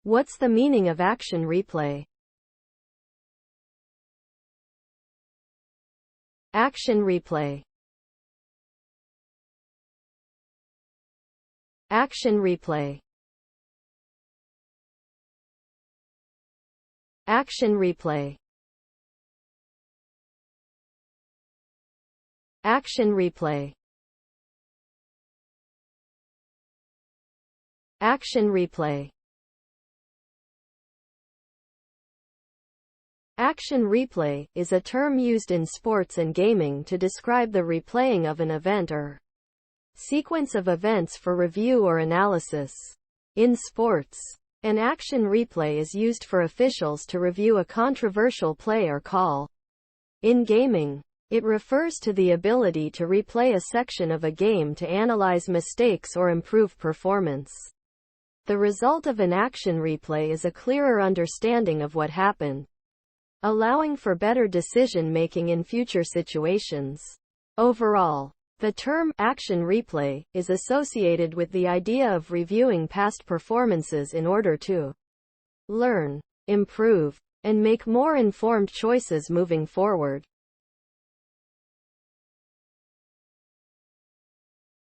What's the meaning of action replay? Action replay. Action replay. Action replay. Action replay. Action replay. Action replay is a term used in sports and gaming to describe the replaying of an event or sequence of events for review or analysis. In sports, an action replay is used for officials to review a controversial play or call. In gaming, it refers to the ability to replay a section of a game to analyze mistakes or improve performance. The result of an action replay is a clearer understanding of what happened, allowing for better decision-making in future situations. Overall, the term action replay is associated with the idea of reviewing past performances in order to learn, improve, and make more informed choices moving forward.